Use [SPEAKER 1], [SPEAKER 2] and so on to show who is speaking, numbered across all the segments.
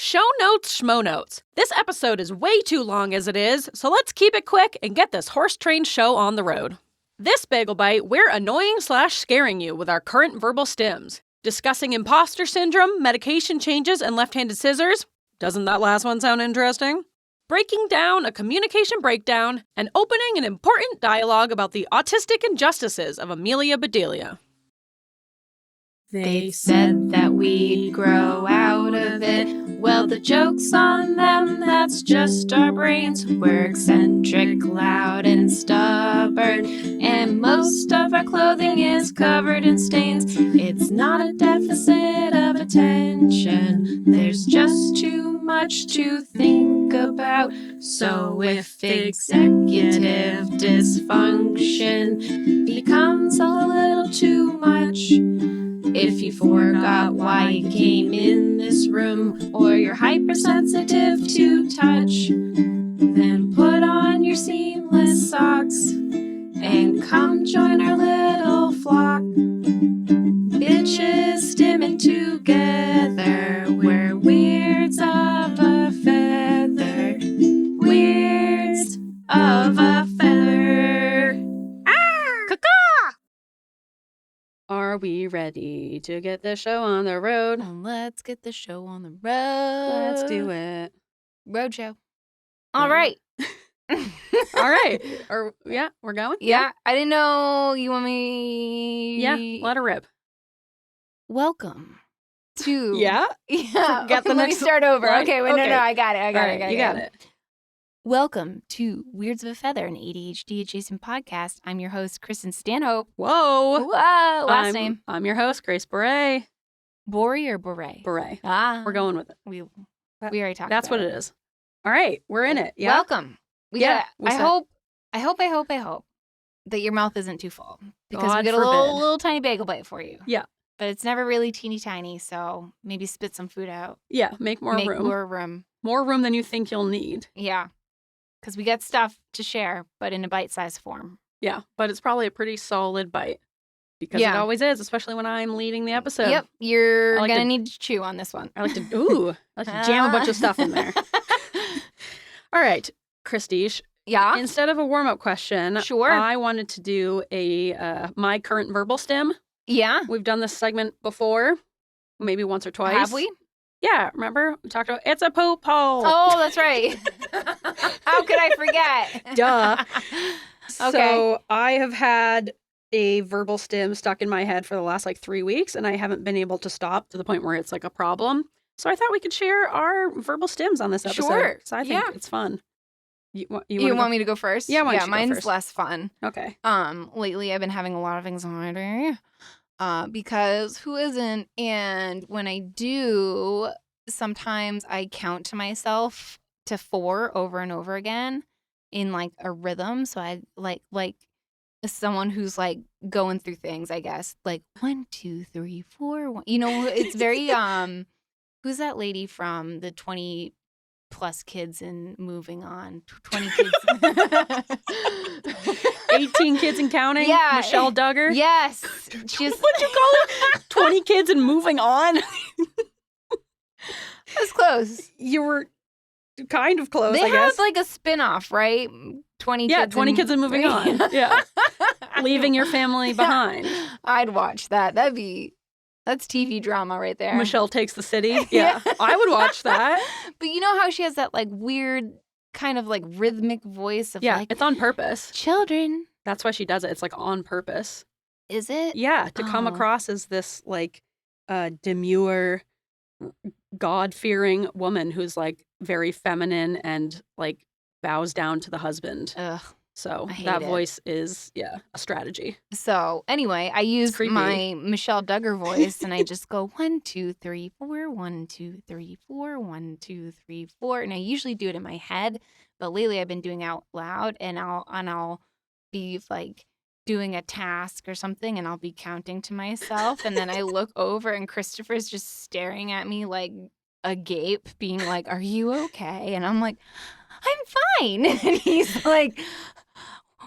[SPEAKER 1] Show notes, schmow notes. This episode is way too long as it is, so let's keep it quick and get this horse-trained show on the road. This Bagel Bite, we're annoying/scaring you with our current verbal stims. Discussing imposter syndrome, medication changes, and left-handed scissors. Doesn't that last one sound interesting? Breaking down a communication breakdown, and opening an important dialogue about the autistic injustices of Amelia Bedelia.
[SPEAKER 2] They said that we'd grow out of it. Well, the joke's on them, that's just our brains. We're eccentric, loud, and stubborn, and most of our clothing is covered in stains. It's not a deficit of attention, there's just too much to think about. So if executive dysfunction becomes a little too much, if you forgot why you came in this room, or you're hypersensitive to touch, then put on your seamless socks and come join our little flock. Bitches stimming together, we're weirds of a feather. Weirds of a feather.
[SPEAKER 1] Are we ready to get the show on the road?
[SPEAKER 2] Let's get the show on the road.
[SPEAKER 1] Let's do it.
[SPEAKER 2] Road show. All right.
[SPEAKER 1] All right. We're going?
[SPEAKER 2] Yeah, I didn't know you want me.
[SPEAKER 1] Yeah, let her rip.
[SPEAKER 2] Welcome to.
[SPEAKER 1] Yeah?
[SPEAKER 2] Yeah.
[SPEAKER 1] Forget the
[SPEAKER 2] Let me
[SPEAKER 1] next
[SPEAKER 2] start over.
[SPEAKER 1] line?
[SPEAKER 2] Okay, wait,
[SPEAKER 1] Okay.
[SPEAKER 2] no, I got it.
[SPEAKER 1] All right, you got it.
[SPEAKER 2] Welcome to Weirds of a Feather, an ADHD-Adjacent podcast. I'm your host, Kristen Stanhope.
[SPEAKER 1] Whoa.
[SPEAKER 2] Whoa, last name.
[SPEAKER 1] I'm your host, Grace Beret.
[SPEAKER 2] Bori or Beret?
[SPEAKER 1] Beret.
[SPEAKER 2] Ah.
[SPEAKER 1] We're going with it.
[SPEAKER 2] We already talked
[SPEAKER 1] That's
[SPEAKER 2] about
[SPEAKER 1] what it is. All right, we're in it. Yeah.
[SPEAKER 2] Welcome. I hope that your mouth isn't too full, because
[SPEAKER 1] God
[SPEAKER 2] we get a
[SPEAKER 1] forbid.
[SPEAKER 2] little tiny bagel bite for you.
[SPEAKER 1] Yeah.
[SPEAKER 2] But it's never really teeny tiny, so maybe spit some food out.
[SPEAKER 1] Yeah, make more room.
[SPEAKER 2] More room.
[SPEAKER 1] More room than you think you'll need.
[SPEAKER 2] Yeah. Because we got stuff to share, but in a bite-sized form.
[SPEAKER 1] Yeah, but it's probably a pretty solid bite. Because it always is, especially when I'm leading the episode.
[SPEAKER 2] Yep, you're
[SPEAKER 1] I like
[SPEAKER 2] gonna
[SPEAKER 1] to-
[SPEAKER 2] need to chew on this one.
[SPEAKER 1] I like to jam a bunch of stuff in there. All right, Christiche.
[SPEAKER 2] Yeah.
[SPEAKER 1] Instead of a warm-up question,
[SPEAKER 2] Sure.
[SPEAKER 1] I wanted to do a my current verbal stim.
[SPEAKER 2] Yeah.
[SPEAKER 1] We've done this segment before, maybe once or twice.
[SPEAKER 2] Have we?
[SPEAKER 1] Yeah, remember? We talked about it's a poop hole.
[SPEAKER 2] Oh, that's right. How could I forget?
[SPEAKER 1] Duh.
[SPEAKER 2] Okay.
[SPEAKER 1] So I have had a verbal stim stuck in my head for the last 3 weeks, and I haven't been able to stop to the point where it's a problem. So I thought we could share our verbal stims on this episode.
[SPEAKER 2] Sure.
[SPEAKER 1] So I think
[SPEAKER 2] Yeah.
[SPEAKER 1] it's fun. You
[SPEAKER 2] want me to go first?
[SPEAKER 1] Yeah, why don't you go
[SPEAKER 2] mine's
[SPEAKER 1] first?
[SPEAKER 2] less fun.
[SPEAKER 1] Okay.
[SPEAKER 2] Lately I've been having a lot of anxiety. Because who isn't? And when I do, sometimes I count to myself to 4 over and over again in a rhythm. So I like someone who's going through things, I guess. 1, 2, 3, 4. 1. It's very who's that lady from the 20 plus kids and moving on? 20 kids.
[SPEAKER 1] 18 kids and counting?
[SPEAKER 2] Yeah.
[SPEAKER 1] Michelle Duggar?
[SPEAKER 2] Yes.
[SPEAKER 1] What'd you call it? 20 kids and moving on?
[SPEAKER 2] That's close.
[SPEAKER 1] You were kind of close,
[SPEAKER 2] They
[SPEAKER 1] I guess.
[SPEAKER 2] have a spin-off, right? 20
[SPEAKER 1] Yeah,
[SPEAKER 2] kids
[SPEAKER 1] 20 kids and moving on. Yeah. Leaving your family behind.
[SPEAKER 2] I'd watch that. That's TV drama right there.
[SPEAKER 1] Michelle Takes the City. Yeah. I would watch that.
[SPEAKER 2] But you know how she has that weird kind of rhythmic voice of
[SPEAKER 1] Yeah, it's on purpose.
[SPEAKER 2] children.
[SPEAKER 1] That's why she does it. It's on purpose.
[SPEAKER 2] Is it?
[SPEAKER 1] Yeah, to come
[SPEAKER 2] Oh.
[SPEAKER 1] across as this demure, God-fearing woman who's very feminine and bows down to the husband.
[SPEAKER 2] Ugh.
[SPEAKER 1] So
[SPEAKER 2] I hate
[SPEAKER 1] that
[SPEAKER 2] it.
[SPEAKER 1] voice is a strategy.
[SPEAKER 2] So anyway, I use
[SPEAKER 1] creepy.
[SPEAKER 2] my Michelle Duggar voice and I just go 1, 2, 3, 4, 1, 2, 3, 4, 1, 2, 3, 4. And I usually do it in my head, but lately I've been doing it out loud, and I'll be doing a task or something, and I'll be counting to myself, and then I look over and Christopher's just staring at me agape, being are you okay? And I'm I'm fine. And he's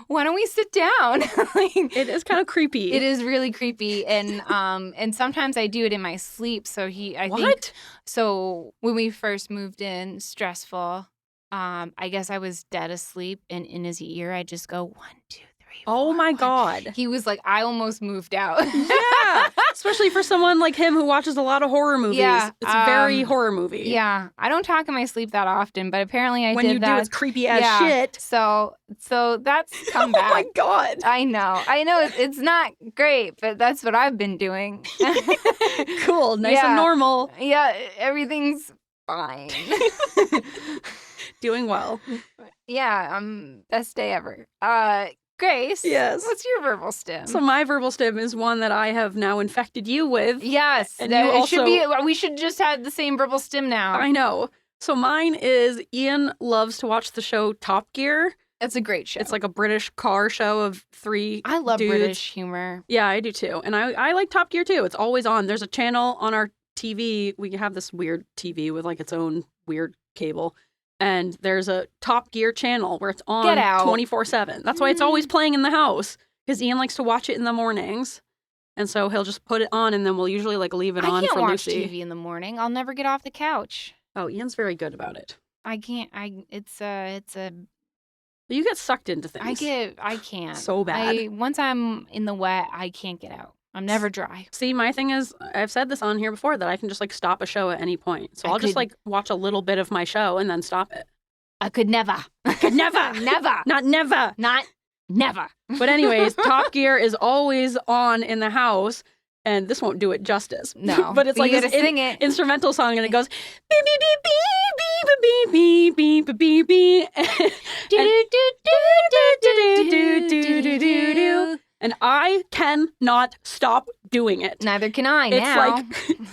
[SPEAKER 2] why don't we sit down? Like,
[SPEAKER 1] It is kind of creepy.
[SPEAKER 2] it is really creepy, and sometimes I do it in my sleep. So I
[SPEAKER 1] What?
[SPEAKER 2] think so. When we first moved in, stressful. I guess I was dead asleep, and in his ear, I just go 1, 2, 3.
[SPEAKER 1] Oh
[SPEAKER 2] 4,
[SPEAKER 1] my
[SPEAKER 2] 1.
[SPEAKER 1] God.
[SPEAKER 2] He was like, I almost moved out.
[SPEAKER 1] Yeah. Especially for someone like him who watches a lot of horror movies.
[SPEAKER 2] Yeah,
[SPEAKER 1] It's a very horror movie.
[SPEAKER 2] Yeah, I don't talk in my sleep that often, but apparently I
[SPEAKER 1] When
[SPEAKER 2] did
[SPEAKER 1] you
[SPEAKER 2] that.
[SPEAKER 1] do, it's creepy as shit.
[SPEAKER 2] So that's come back.
[SPEAKER 1] Oh my God.
[SPEAKER 2] I know. It's not great, but that's what I've been doing.
[SPEAKER 1] Cool. Nice and normal.
[SPEAKER 2] Yeah, everything's fine.
[SPEAKER 1] Doing well.
[SPEAKER 2] Yeah, best day ever. Grace.
[SPEAKER 1] Yes.
[SPEAKER 2] What's your verbal stim?
[SPEAKER 1] So my verbal stim is one that I have now infected you with.
[SPEAKER 2] Yes,
[SPEAKER 1] And you also...
[SPEAKER 2] we should just have the same verbal stim now.
[SPEAKER 1] I know. So mine is Ian loves to watch the show Top Gear.
[SPEAKER 2] It's a great show.
[SPEAKER 1] It's like a British car show of 3
[SPEAKER 2] I love
[SPEAKER 1] dudes.
[SPEAKER 2] British humor.
[SPEAKER 1] Yeah, I do too. And I like Top Gear too. It's always on. There's a channel on our TV. We have this weird TV with like its own weird cable. And there's a Top Gear channel where it's on 24/7. That's why it's always playing in the house. Because Ian likes to watch it in the mornings. And so he'll just put it on and then we'll usually like leave it on for Lucy.
[SPEAKER 2] I can't watch TV in the morning. I'll never get off the couch.
[SPEAKER 1] Oh, Ian's very good about it.
[SPEAKER 2] I can't. It's a.
[SPEAKER 1] You get sucked into things.
[SPEAKER 2] I can't.
[SPEAKER 1] So bad.
[SPEAKER 2] Once I'm in the wet, I can't get out. I'm never dry.
[SPEAKER 1] See, my thing is, I've said this on here before, that I can just like stop a show at any point. So I'll just like watch a little bit of my show and then stop it.
[SPEAKER 2] I could never.
[SPEAKER 1] Never.
[SPEAKER 2] Never.
[SPEAKER 1] Not never.
[SPEAKER 2] Not never.
[SPEAKER 1] But anyways, Top Gear is always on in the house. And this won't do it justice.
[SPEAKER 2] No.
[SPEAKER 1] But it's like
[SPEAKER 2] you
[SPEAKER 1] this
[SPEAKER 2] gotta sing it.
[SPEAKER 1] instrumental song and it goes beep beep beep beep beep beep beep beep beep beep. And I cannot stop doing it.
[SPEAKER 2] Neither can I
[SPEAKER 1] It's
[SPEAKER 2] now.
[SPEAKER 1] like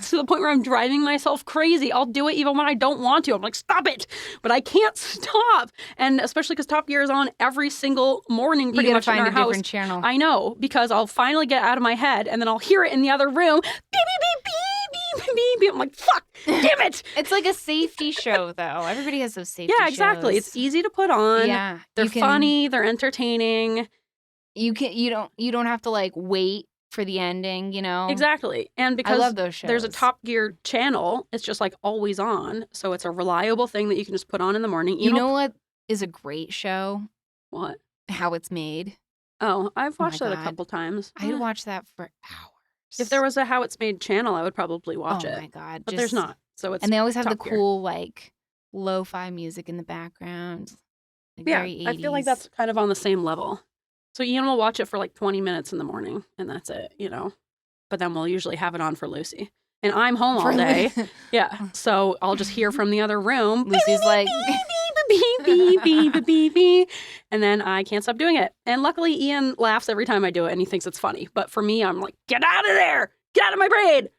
[SPEAKER 1] to the point where I'm driving myself crazy. I'll do it even when I don't want to. I'm like, stop it. But I can't stop. And especially because Top Gear is on every single morning pretty much in our house. You gotta
[SPEAKER 2] find a different channel.
[SPEAKER 1] I know, because I'll finally get out of my head and then I'll hear it in the other room. Beep, beep, beep, beep, beep, beep, beep. I'm like, fuck, damn it.
[SPEAKER 2] It's like a safety show, though. Everybody has those safety shows.
[SPEAKER 1] Yeah, exactly. It's easy to put on.
[SPEAKER 2] Yeah.
[SPEAKER 1] They're funny. They're entertaining.
[SPEAKER 2] You don't have to like wait for the ending, you know?
[SPEAKER 1] Exactly. And because
[SPEAKER 2] I love those shows.
[SPEAKER 1] There's a Top Gear channel, it's just like always on. So it's a reliable thing that you can just put on in the morning.
[SPEAKER 2] You know what is a great show?
[SPEAKER 1] What?
[SPEAKER 2] How It's Made.
[SPEAKER 1] Oh, I've watched that a
[SPEAKER 2] God.
[SPEAKER 1] couple times.
[SPEAKER 2] I'd watch that for hours.
[SPEAKER 1] If there was a How It's Made channel, I would probably watch it.
[SPEAKER 2] Oh my God.
[SPEAKER 1] But there's not. So it's
[SPEAKER 2] and they always have
[SPEAKER 1] Top
[SPEAKER 2] the
[SPEAKER 1] Gear.
[SPEAKER 2] cool like lo-fi music in the background. Like
[SPEAKER 1] Yeah,
[SPEAKER 2] very 80s.
[SPEAKER 1] I feel like that's kind of on the same level. So Ian will watch it for like 20 minutes in the morning, and that's it, you know. But then we'll usually have it on for Lucy. And I'm home all day. Yeah. So I'll just hear from the other room.
[SPEAKER 2] Lucy's like...
[SPEAKER 1] beep, beep, beep, beep, beep, beep. And then I can't stop doing it. And luckily, Ian laughs every time I do it, and he thinks it's funny. But for me, I'm like, get out of there! Get out of my brain!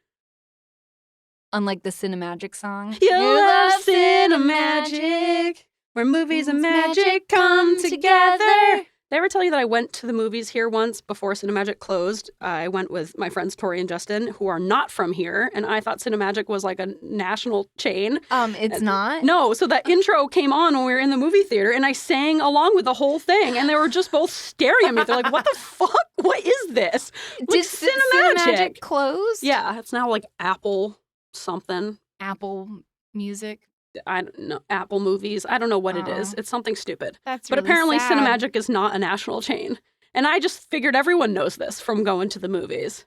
[SPEAKER 2] Unlike the Cinemagic song.
[SPEAKER 1] You love Cinemagic, where movies and magic come together. Did I ever tell you that I went to the movies here once before Cinemagic closed? I went with my friends Tori and Justin, who are not from here, and I thought Cinemagic was like a national chain.
[SPEAKER 2] It's not?
[SPEAKER 1] No, so that intro came on when we were in the movie theater, and I sang along with the whole thing, and they were just both staring at me. They're like, what the fuck? What is this?
[SPEAKER 2] Did Cinemagic close?
[SPEAKER 1] Yeah, it's now like Apple something.
[SPEAKER 2] Apple Music?
[SPEAKER 1] I don't know, Apple Movies. I don't know what it is. It's something stupid.
[SPEAKER 2] That's
[SPEAKER 1] But
[SPEAKER 2] really
[SPEAKER 1] apparently
[SPEAKER 2] sad.
[SPEAKER 1] Cinemagic is not a national chain. And I just figured everyone knows this from going to the movies.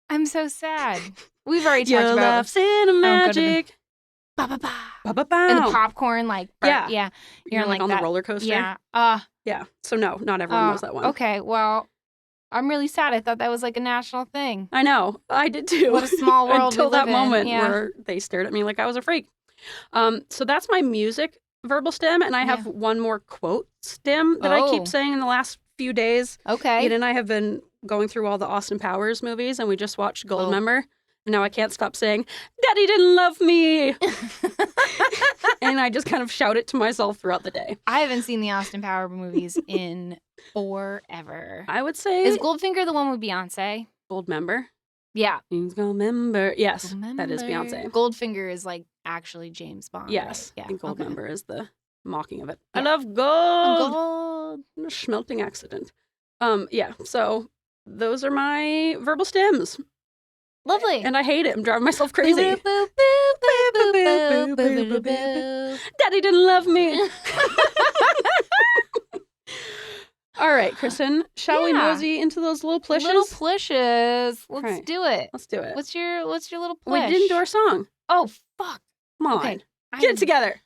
[SPEAKER 2] I'm so sad. We've already
[SPEAKER 1] You
[SPEAKER 2] talked about
[SPEAKER 1] love Cinemagic.
[SPEAKER 2] ba ba ba.
[SPEAKER 1] Ba, ba, ba.
[SPEAKER 2] And the popcorn, like
[SPEAKER 1] Yeah.
[SPEAKER 2] yeah.
[SPEAKER 1] You're like on
[SPEAKER 2] that.
[SPEAKER 1] the roller coaster.
[SPEAKER 2] Yeah.
[SPEAKER 1] Yeah. So no, not everyone knows that one.
[SPEAKER 2] Okay, well, I'm really sad. I thought that was like a national thing.
[SPEAKER 1] I know. I did too.
[SPEAKER 2] What a small world
[SPEAKER 1] Until
[SPEAKER 2] we
[SPEAKER 1] that
[SPEAKER 2] live in.
[SPEAKER 1] moment
[SPEAKER 2] Yeah.
[SPEAKER 1] where they stared at me like I was a freak. So that's my music verbal stim, and I have one more quote stim that I keep saying in the last few days.
[SPEAKER 2] Okay.
[SPEAKER 1] Ian and I have been going through all the Austin Powers movies, and we just watched Goldmember. And now I can't stop saying, Daddy didn't love me. And I just kind of shout it to myself throughout the day.
[SPEAKER 2] I haven't seen the Austin Power movies in forever.
[SPEAKER 1] I would say...
[SPEAKER 2] Is Goldfinger the one with Beyonce?
[SPEAKER 1] Goldmember?
[SPEAKER 2] Yeah.
[SPEAKER 1] He's Goldmember. Yes, that is Beyonce.
[SPEAKER 2] Goldfinger is like actually James Bond.
[SPEAKER 1] Yes.
[SPEAKER 2] Right?
[SPEAKER 1] I think Goldmember is the mocking of it.
[SPEAKER 2] Yeah.
[SPEAKER 1] I love gold.
[SPEAKER 2] world.
[SPEAKER 1] A schmelting accident. Yeah, so those are my verbal stims.
[SPEAKER 2] Lovely.
[SPEAKER 1] And I hate it. I'm driving myself crazy.
[SPEAKER 2] Boop, boop, boop, boop, boop, boop, boop, boop, boop.
[SPEAKER 1] Daddy didn't love me. All right, Kristen, shall we
[SPEAKER 2] Yeah.
[SPEAKER 1] mosey into those little plishes?
[SPEAKER 2] Little plishes. Let's
[SPEAKER 1] Right.
[SPEAKER 2] do it.
[SPEAKER 1] Let's do it.
[SPEAKER 2] What's your little
[SPEAKER 1] We
[SPEAKER 2] plish?
[SPEAKER 1] didn't do our song.
[SPEAKER 2] Oh, fuck.
[SPEAKER 1] Come on.
[SPEAKER 2] Okay.
[SPEAKER 1] Get it together.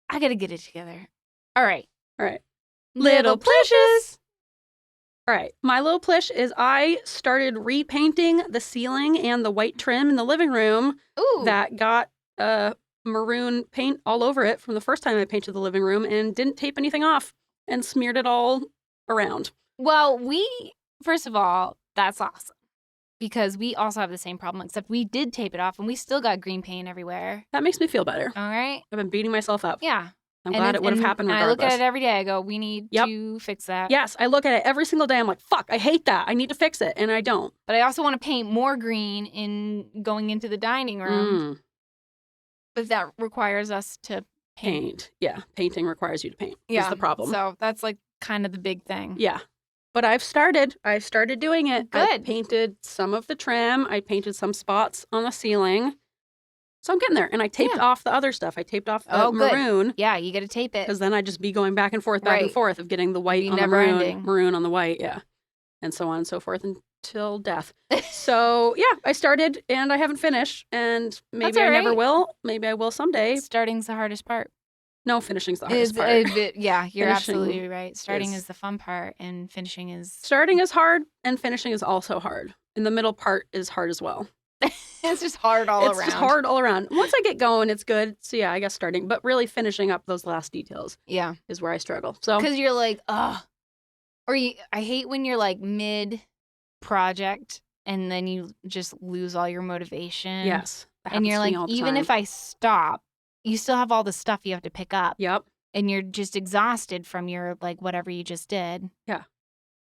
[SPEAKER 2] I gotta get it together. All right.
[SPEAKER 1] All right.
[SPEAKER 2] Little plishes.
[SPEAKER 1] All right. My little plish is I started repainting the ceiling and the white trim in the living room
[SPEAKER 2] Ooh.
[SPEAKER 1] that got maroon paint all over it from the first time I painted the living room and didn't tape anything off and smeared it all around.
[SPEAKER 2] Well, first of all, that's awesome. Because we also have the same problem, except we did tape it off and we still got green paint everywhere.
[SPEAKER 1] That makes me feel better.
[SPEAKER 2] All right.
[SPEAKER 1] I've been beating myself up.
[SPEAKER 2] Yeah.
[SPEAKER 1] I'm glad it would have happened regardless.
[SPEAKER 2] I look at it every day. I go, we need to fix that.
[SPEAKER 1] Yes, I look at it every single day. I'm like, fuck, I hate that. I need to fix it. And I don't.
[SPEAKER 2] But I also want to paint more green in going into the dining room. But that requires us to paint.
[SPEAKER 1] Yeah, painting requires you to paint.
[SPEAKER 2] Yeah.
[SPEAKER 1] Is the problem.
[SPEAKER 2] So that's like kind of the big thing.
[SPEAKER 1] Yeah. But I've started doing it.
[SPEAKER 2] Good.
[SPEAKER 1] I painted some of the trim. I painted some spots on the ceiling. So I'm getting there. And I taped off the other stuff. I taped off the maroon.
[SPEAKER 2] Yeah, you got to tape it.
[SPEAKER 1] Because then I'd just be going back and forth of getting the white on the maroon on the white. Yeah. And so on and so forth until death. So, yeah, I started and I haven't finished. And maybe I never will. Maybe I will someday.
[SPEAKER 2] Starting's the hardest part.
[SPEAKER 1] No, finishing's the hardest part.
[SPEAKER 2] Yeah, you're absolutely right. Starting is the fun part and finishing is...
[SPEAKER 1] Starting is hard and finishing is also hard. And the middle part is hard as well.
[SPEAKER 2] It's just hard all around.
[SPEAKER 1] It's just hard all around. Once I get going, it's good. So yeah, I guess starting. But really finishing up those last details is where I struggle. So
[SPEAKER 2] because you're like, ugh. Or I hate when you're like mid-project and then you just lose all your motivation.
[SPEAKER 1] Yes.
[SPEAKER 2] And you're like, even if I stop, you still have all the stuff you have to pick up.
[SPEAKER 1] Yep.
[SPEAKER 2] And you're just exhausted from your like whatever you just did.
[SPEAKER 1] Yeah.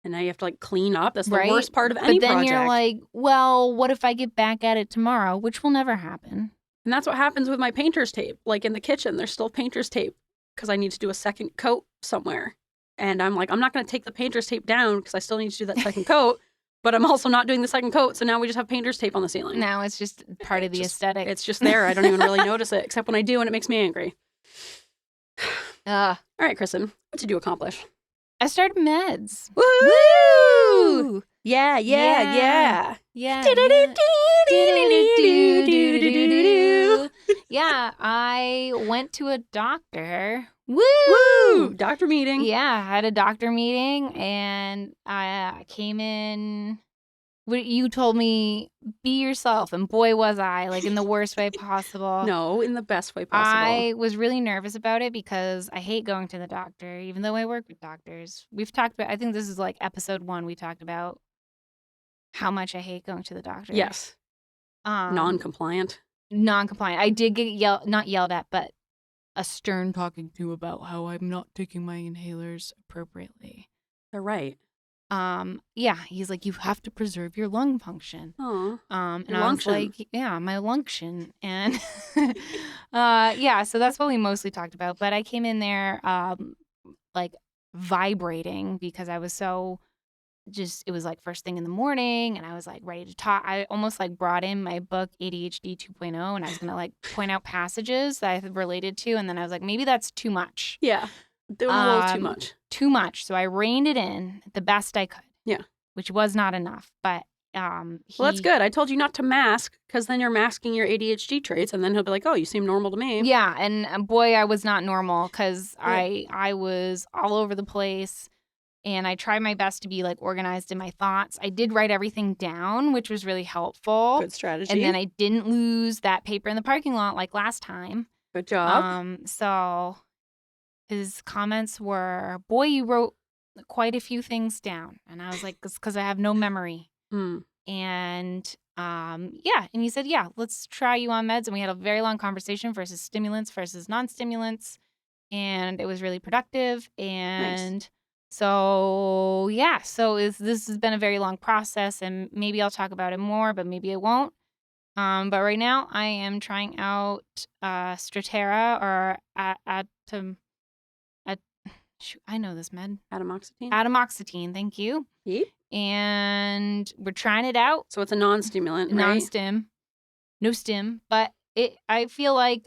[SPEAKER 1] And now you have to like clean up. That's the worst part of any project.
[SPEAKER 2] But then you're like, well, what if I get back at it tomorrow? Which will never happen.
[SPEAKER 1] And that's what happens with my painter's tape. Like in the kitchen, there's still painter's tape because I need to do a second coat somewhere. And I'm like, I'm not going to take the painter's tape down because I still need to do that second coat. But I'm also not doing the second coat. So now we just have painter's tape on the ceiling.
[SPEAKER 2] Now it's just part of the aesthetic.
[SPEAKER 1] It's just there. I don't even really notice it, except when I do and it makes me angry. All right, Kristen, what did you accomplish?
[SPEAKER 2] I started meds.
[SPEAKER 1] Woo! Yeah. Yeah,
[SPEAKER 2] I went to a doctor.
[SPEAKER 1] Woo! Doctor meeting.
[SPEAKER 2] Yeah, I had a doctor meeting and I came in. You told me, be yourself, and boy was I, like in the worst way possible.
[SPEAKER 1] No, in the best way possible.
[SPEAKER 2] I was really nervous about it because I hate going to the doctor, even though I work with doctors. We've talked about, I think this is like episode 1, we talked about how much I hate going to the doctor.
[SPEAKER 1] Yes. Non-compliant.
[SPEAKER 2] Non-compliant. I did get not yelled at, but a stern talking to about how I'm not taking my inhalers appropriately.
[SPEAKER 1] They're right.
[SPEAKER 2] Yeah, he's like, you have to preserve your lung function.
[SPEAKER 1] Oh,
[SPEAKER 2] and I was like, yeah, my lunction. And, yeah, so that's what we mostly talked about. But I came in there, like vibrating because I was so it was like first thing in the morning and I was like ready to talk. I almost like brought in my book ADHD 2.0 and I was going to like point out passages that I related to. And then I was like, maybe that's too much.
[SPEAKER 1] Yeah. Doing a little too much.
[SPEAKER 2] Too much. So I reined it in the best I could.
[SPEAKER 1] Yeah.
[SPEAKER 2] Which was not enough. But
[SPEAKER 1] well, that's good. I told you not to mask because then you're masking your ADHD traits and then he'll be like, oh, you seem normal to me.
[SPEAKER 2] Yeah. And boy, I was not normal because I was all over the place and I tried my best to be like organized in my thoughts. I did write everything down, which was really helpful.
[SPEAKER 1] Good strategy.
[SPEAKER 2] And then I didn't lose that paper in the parking lot like last time.
[SPEAKER 1] Good job.
[SPEAKER 2] So his comments were, boy, you wrote quite a few things down. And I was like, it's because I have no memory. And yeah. And he said, yeah, let's try you on meds. And we had a very long conversation versus stimulants versus non-stimulants. And it was really productive. And so, yeah. So this has been a very long process. And maybe I'll talk about it more, but maybe I won't. But right now I am trying out Stratera or Shoot, I know this med.
[SPEAKER 1] Atomoxetine?
[SPEAKER 2] Atomoxetine, thank you.
[SPEAKER 1] Yep.
[SPEAKER 2] And we're trying it out.
[SPEAKER 1] So it's a non-stimulant, right?
[SPEAKER 2] Non-stim. No stim. But I feel better.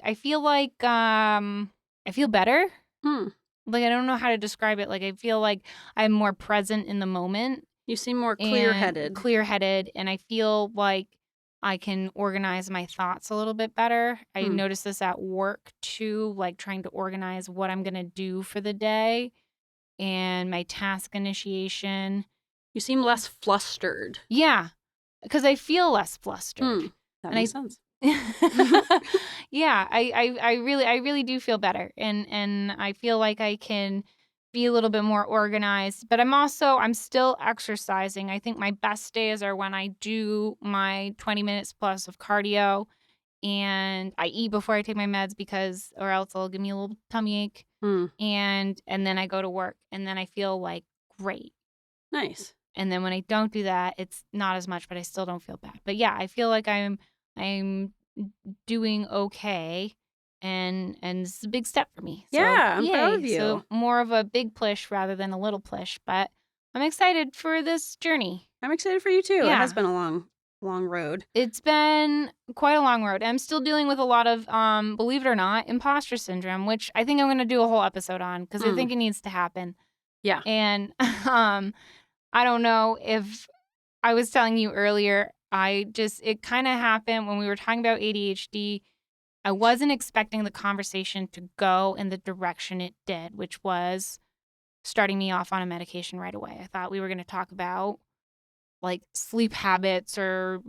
[SPEAKER 2] Like, I don't know how to describe it. Like, I feel like I'm more present in the moment.
[SPEAKER 1] You seem more clear-headed.
[SPEAKER 2] Clear-headed, and I feel like I can organize my thoughts a little bit better. I noticed this at work, too, like trying to organize what I'm going to do for the day and my task initiation.
[SPEAKER 1] You seem less flustered.
[SPEAKER 2] Yeah, because I feel less flustered.
[SPEAKER 1] That makes sense.
[SPEAKER 2] Yeah, I really do feel better, and I feel like I can be a little bit more organized. But I'm still exercising. I think my best days are when I do my 20 minutes plus of cardio, and I eat before I take my meds or else it'll give me a little tummy ache. And then I go to work, and then I feel like great.
[SPEAKER 1] Nice.
[SPEAKER 2] And then when I don't do that, it's not as much, but I still don't feel bad. But yeah, I feel like I'm doing okay, and this is a big step for me. So,
[SPEAKER 1] yeah, I'm proud of you.
[SPEAKER 2] So more of a big push rather than a little push, but I'm excited for this journey.
[SPEAKER 1] I'm excited for you too.
[SPEAKER 2] Yeah.
[SPEAKER 1] It has been a long road.
[SPEAKER 2] It's been quite a long road. I'm still dealing with a lot of, believe it or not, imposter syndrome, which I think I'm going to do a whole episode on because I think it needs to happen.
[SPEAKER 1] Yeah.
[SPEAKER 2] And I don't know if I was telling you earlier, it kind of happened when we were talking about ADHD. I wasn't expecting the conversation to go in the direction it did, which was starting me off on a medication right away. I thought we were going to talk about like sleep habits or,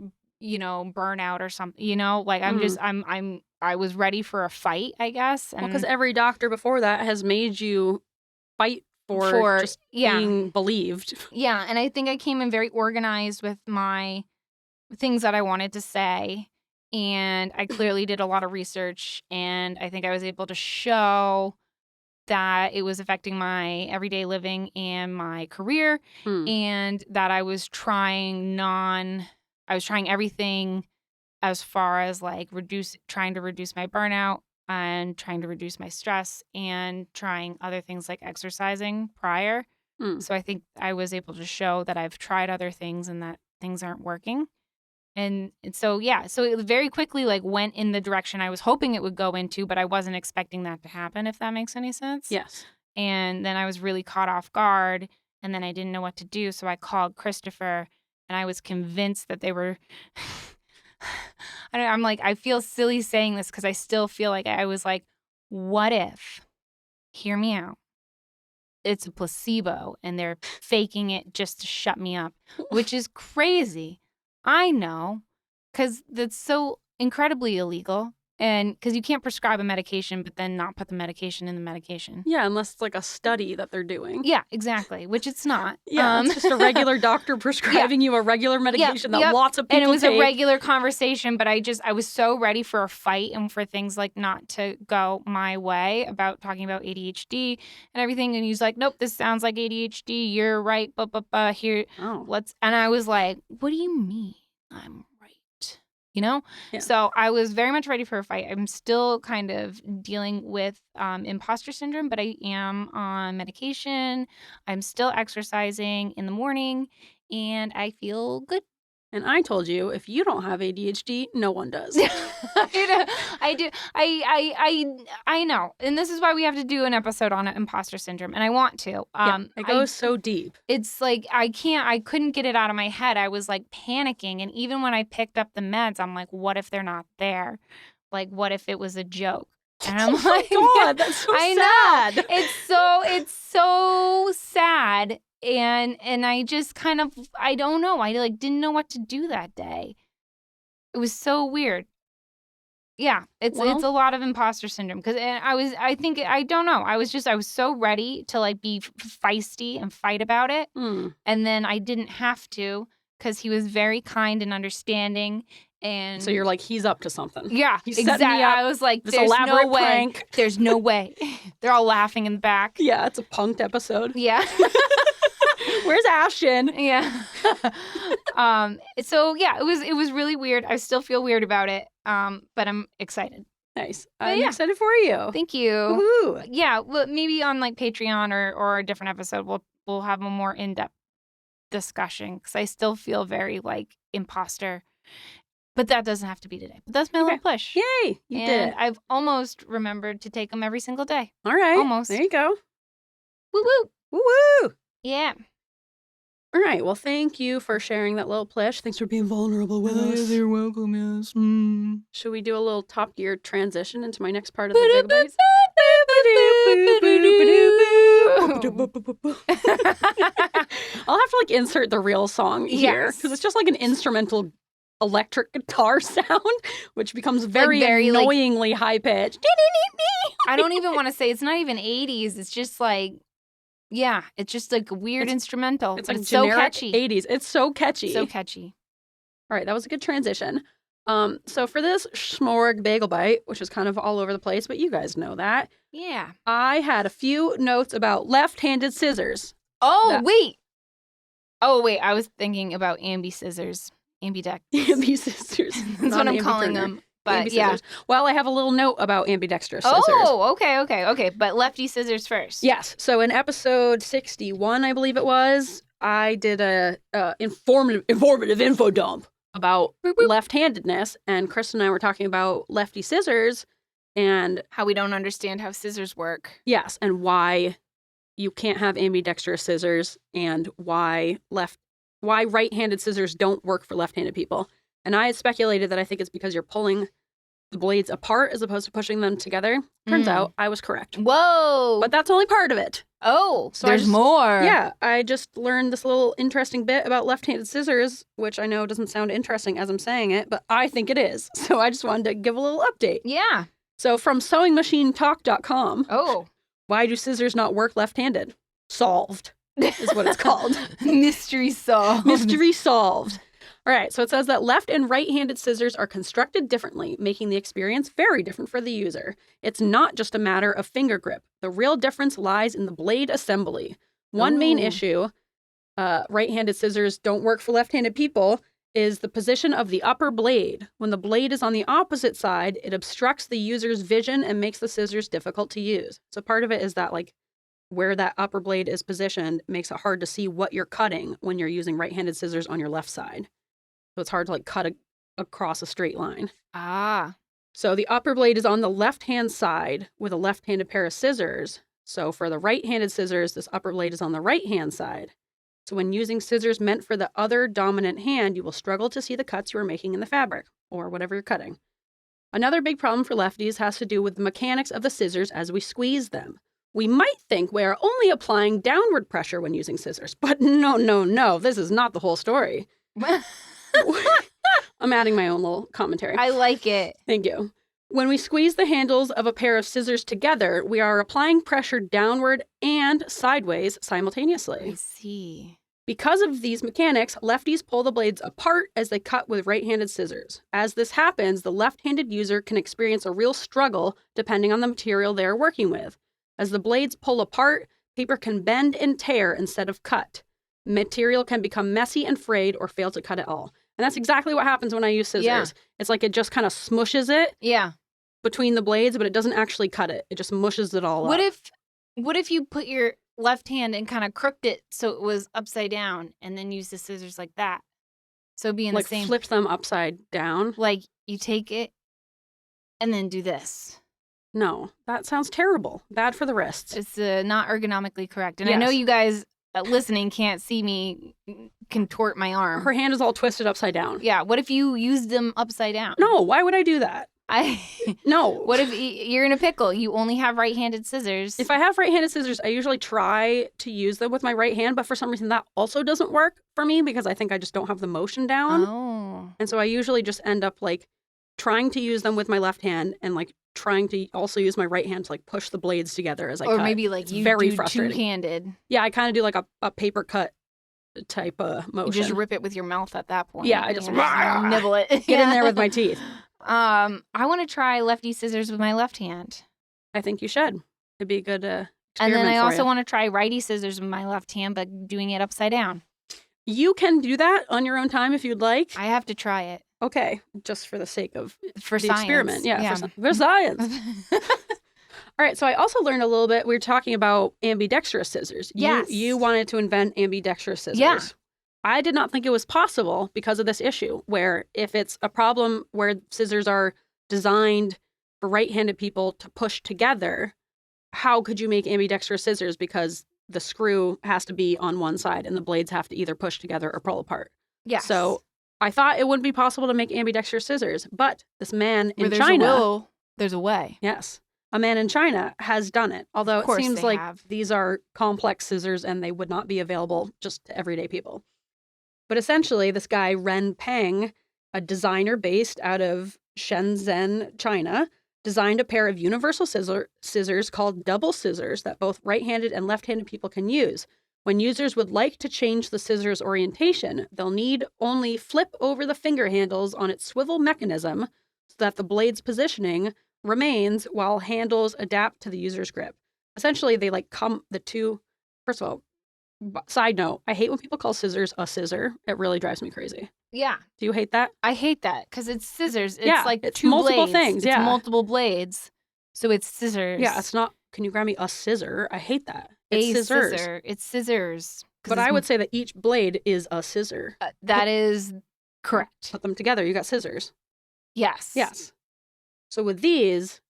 [SPEAKER 2] burnout or something, like I was ready for a fight, I guess.
[SPEAKER 1] Well, because every doctor before that has made you fight for just being believed.
[SPEAKER 2] Yeah. And I think I came in very organized with my things that I wanted to say. And I clearly did a lot of research, and I think I was able to show that it was affecting my everyday living and my career, and that I was trying everything as far as like trying to reduce my burnout and trying to reduce my stress and trying other things like exercising prior. So I think I was able to show that I've tried other things and that things aren't working. And so, yeah, so it very quickly like went in the direction I was hoping it would go into, but I wasn't expecting that to happen, if that makes any sense.
[SPEAKER 1] Yes.
[SPEAKER 2] And then I was really caught off guard, and then I didn't know what to do. So I called Christopher, and I was convinced that they were, I'm like, I feel silly saying this because I still feel like I was like, what if, hear me out, it's a placebo and they're faking it just to shut me up, which is crazy. I know, because that's so incredibly illegal, and because you can't prescribe a medication but then not put the medication in the medication.
[SPEAKER 1] Yeah, unless it's like a study that they're doing.
[SPEAKER 2] Yeah, exactly, which it's not.
[SPEAKER 1] Yeah, it's just a regular doctor prescribing you a regular medication that lots of people take.
[SPEAKER 2] And it was a regular conversation, but I was so ready for a fight and for things like not to go my way about talking about ADHD and everything. And he's like, nope, this sounds like ADHD. You're right. Here, and I was like, what do you mean I'm right? Yeah. So I was very much ready for a fight. I'm still kind of dealing with imposter syndrome, but I am on medication. I'm still exercising in the morning, and I feel good.
[SPEAKER 1] And I told you, if you don't have ADHD, no one does.
[SPEAKER 2] I do. I know. And this is why we have to do an episode on imposter syndrome. And I want to.
[SPEAKER 1] It goes so deep.
[SPEAKER 2] It's like, I couldn't get it out of my head. I was like panicking. And even when I picked up the meds, I'm like, what if they're not there? Like, what if it was a joke? And I'm like,
[SPEAKER 1] God, that's so sad.
[SPEAKER 2] Know. It's so sad. And I just kind of, I don't know. I like didn't know what to do that day. It was so weird. Yeah, it's a lot of imposter syndrome because I don't know. I was so ready to like be feisty and fight about it. And then I didn't have to because he was very kind and understanding. And
[SPEAKER 1] so you're like, he's up to something.
[SPEAKER 2] Yeah, exactly. I was like,
[SPEAKER 1] there's no way. Prank.
[SPEAKER 2] There's no way. They're all laughing in the back.
[SPEAKER 1] Yeah, it's a punked episode.
[SPEAKER 2] Yeah.
[SPEAKER 1] Where's Ashton?
[SPEAKER 2] Yeah. So yeah, it was really weird. I still feel weird about it. But I'm excited.
[SPEAKER 1] Nice.
[SPEAKER 2] But
[SPEAKER 1] I'm
[SPEAKER 2] yeah.
[SPEAKER 1] excited for you.
[SPEAKER 2] Thank you.
[SPEAKER 1] Woohoo.
[SPEAKER 2] Yeah, well, maybe on like Patreon or a different episode, we'll have a more in-depth discussion because I still feel very like imposter. But that doesn't have to be today. But that's my little push.
[SPEAKER 1] Yay. You did
[SPEAKER 2] And
[SPEAKER 1] it.
[SPEAKER 2] I've almost remembered to take them every single day.
[SPEAKER 1] All right.
[SPEAKER 2] Almost.
[SPEAKER 1] There you go.
[SPEAKER 2] Woo woo.
[SPEAKER 1] Woo woo.
[SPEAKER 2] Yeah.
[SPEAKER 1] All right. Well, thank you for sharing that little plish. Thanks for being vulnerable with us.
[SPEAKER 2] You're welcome, yes.
[SPEAKER 1] Should we do a little Top Gear transition into my next part of the Bagel Bites? I'll have to like insert the real song here because it's just like an instrumental electric guitar sound, which becomes very annoyingly high pitched.
[SPEAKER 2] I don't even want to say it's not even 80s. It's just like, yeah, it's just like a weird instrumental.
[SPEAKER 1] It's like
[SPEAKER 2] so
[SPEAKER 1] generic
[SPEAKER 2] catchy.
[SPEAKER 1] 80s. It's so catchy.
[SPEAKER 2] So catchy.
[SPEAKER 1] All right, that was a good transition. So for this shmow bagel bite, which is kind of all over the place, but you guys know that.
[SPEAKER 2] Yeah.
[SPEAKER 1] I had a few notes about left-handed scissors.
[SPEAKER 2] Wait. I was thinking about ambi scissors. Ambidex.
[SPEAKER 1] Ambi scissors.
[SPEAKER 2] That's what I'm calling them. But yeah.
[SPEAKER 1] Well, I have a little note about ambidextrous scissors.
[SPEAKER 2] Oh, okay. But lefty scissors first.
[SPEAKER 1] Yes. So in episode 61, I believe it was, I did a informative info dump about left-handedness, and Chris and I were talking about lefty scissors and
[SPEAKER 2] how we don't understand how scissors work.
[SPEAKER 1] Yes, and why you can't have ambidextrous scissors and why right-handed scissors don't work for left-handed people. And I had speculated that I think it's because you're pulling the blades apart as opposed to pushing them together. Turns out I was correct.
[SPEAKER 2] Whoa.
[SPEAKER 1] But that's only part of it.
[SPEAKER 2] Oh, so there's
[SPEAKER 1] more. Yeah, I just learned this little interesting bit about left-handed scissors, which I know doesn't sound interesting as I'm saying it, but I think it is. So I just wanted to give a little update.
[SPEAKER 2] Yeah.
[SPEAKER 1] So from sewingmachinetalk.com.
[SPEAKER 2] Oh.
[SPEAKER 1] Why do scissors not work left-handed? Solved is what it's called.
[SPEAKER 2] Mystery solved.
[SPEAKER 1] Mystery solved. All right, so it says that left and right-handed scissors are constructed differently, making the experience very different for the user. It's not just a matter of finger grip. The real difference lies in the blade assembly. One main issue, right-handed scissors don't work for left-handed people, is the position of the upper blade. When the blade is on the opposite side, it obstructs the user's vision and makes the scissors difficult to use. So part of it is that, like, where that upper blade is positioned makes it hard to see what you're cutting when you're using right-handed scissors on your left side. So it's hard to like cut across a straight line.
[SPEAKER 2] Ah.
[SPEAKER 1] So the upper blade is on the left-hand side with a left-handed pair of scissors. So for the right-handed scissors, this upper blade is on the right-hand side. So when using scissors meant for the other dominant hand, you will struggle to see the cuts you are making in the fabric or whatever you're cutting. Another big problem for lefties has to do with the mechanics of the scissors as we squeeze them. We might think we are only applying downward pressure when using scissors, but no, this is not the whole story. I'm adding my own little commentary.
[SPEAKER 2] I like it.
[SPEAKER 1] Thank you. When we squeeze the handles of a pair of scissors together, we are applying pressure downward and sideways simultaneously.
[SPEAKER 2] I see.
[SPEAKER 1] Because of these mechanics, lefties pull the blades apart as they cut with right-handed scissors. As this happens, the left-handed user can experience a real struggle depending on the material they are working with. As the blades pull apart, paper can bend and tear instead of cut. Material can become messy and frayed or fail to cut at all. And that's exactly what happens when I use scissors.
[SPEAKER 2] Yeah.
[SPEAKER 1] It's like it just kind of smushes it between the blades, but it doesn't actually cut it. It just mushes it all up.
[SPEAKER 2] What if you put your left hand and kind of crooked it so it was upside down and then use the scissors like that? So be in
[SPEAKER 1] like
[SPEAKER 2] the same...
[SPEAKER 1] flip them upside down?
[SPEAKER 2] Like you take it and then do this.
[SPEAKER 1] No, that sounds terrible. Bad for the wrists.
[SPEAKER 2] It's not ergonomically correct. And I know you guys... listening can't see me contort my arm.
[SPEAKER 1] Her hand is all twisted upside down.
[SPEAKER 2] Yeah. What if you used them upside down?
[SPEAKER 1] No. Why would I do that? No.
[SPEAKER 2] What if you're in a pickle? You only have right-handed scissors.
[SPEAKER 1] If I have right-handed scissors, I usually try to use them with my right hand, but for some reason that also doesn't work for me because I think I just don't have the motion down.
[SPEAKER 2] Oh.
[SPEAKER 1] And so I usually just end up like trying to use them with my left hand and like trying to also use my right hand to like push the blades together as I cut.
[SPEAKER 2] Or maybe like you
[SPEAKER 1] very
[SPEAKER 2] do
[SPEAKER 1] frustrating.
[SPEAKER 2] two-handed.
[SPEAKER 1] Yeah, I kind of do like a paper cut type motion.
[SPEAKER 2] You just rip it with your mouth at that point.
[SPEAKER 1] Yeah, I just
[SPEAKER 2] nibble it.
[SPEAKER 1] Get in there with my teeth.
[SPEAKER 2] I want to try lefty scissors with my left hand.
[SPEAKER 1] I think you should. It'd be a good experiment.
[SPEAKER 2] And then I also want to try righty scissors with my left hand, but doing it upside down.
[SPEAKER 1] You can do that on your own time if you'd like.
[SPEAKER 2] I have to try it.
[SPEAKER 1] Okay, just for the sake of
[SPEAKER 2] For
[SPEAKER 1] the
[SPEAKER 2] science.
[SPEAKER 1] experiment. Yeah,
[SPEAKER 2] Yeah.
[SPEAKER 1] for science. All right, so I also learned a little bit. We were talking about ambidextrous scissors.
[SPEAKER 2] Yes.
[SPEAKER 1] You wanted to invent ambidextrous scissors.
[SPEAKER 2] Yeah.
[SPEAKER 1] I did not think it was possible because of this issue, where if it's a problem where scissors are designed for right-handed people to push together, how could you make ambidextrous scissors? Because the screw has to be on one side and the blades have to either push together or pull apart.
[SPEAKER 2] Yes.
[SPEAKER 1] So I thought it wouldn't be possible to make ambidextrous scissors, but this man in
[SPEAKER 2] Where there's
[SPEAKER 1] China,
[SPEAKER 2] a will, there's a way.
[SPEAKER 1] yes, a man in China has done it. Although it seems like these are complex scissors and they would not be available just to everyday people. But essentially, this guy, Ren Peng, a designer based out of Shenzhen, China, designed a pair of universal scissors called double scissors that both right-handed and left-handed people can use. When users would like to change the scissors orientation, they'll need only flip over the finger handles on its swivel mechanism so that the blade's positioning remains while handles adapt to the user's grip. Essentially, they first of all, side note, I hate when people call scissors a scissor. It really drives me crazy.
[SPEAKER 2] Yeah.
[SPEAKER 1] Do you hate that?
[SPEAKER 2] I hate that because it's scissors. It's
[SPEAKER 1] it's
[SPEAKER 2] two
[SPEAKER 1] multiple
[SPEAKER 2] blades.
[SPEAKER 1] things.
[SPEAKER 2] It's multiple blades. So it's scissors.
[SPEAKER 1] Yeah, it's not, can you grab me a scissor? I hate that.
[SPEAKER 2] It's
[SPEAKER 1] scissors.
[SPEAKER 2] Scissor. It's scissors.
[SPEAKER 1] But I would say that each blade is a scissor.
[SPEAKER 2] That is correct.
[SPEAKER 1] Put them together, you got scissors.
[SPEAKER 2] Yes.
[SPEAKER 1] Yes. So with these,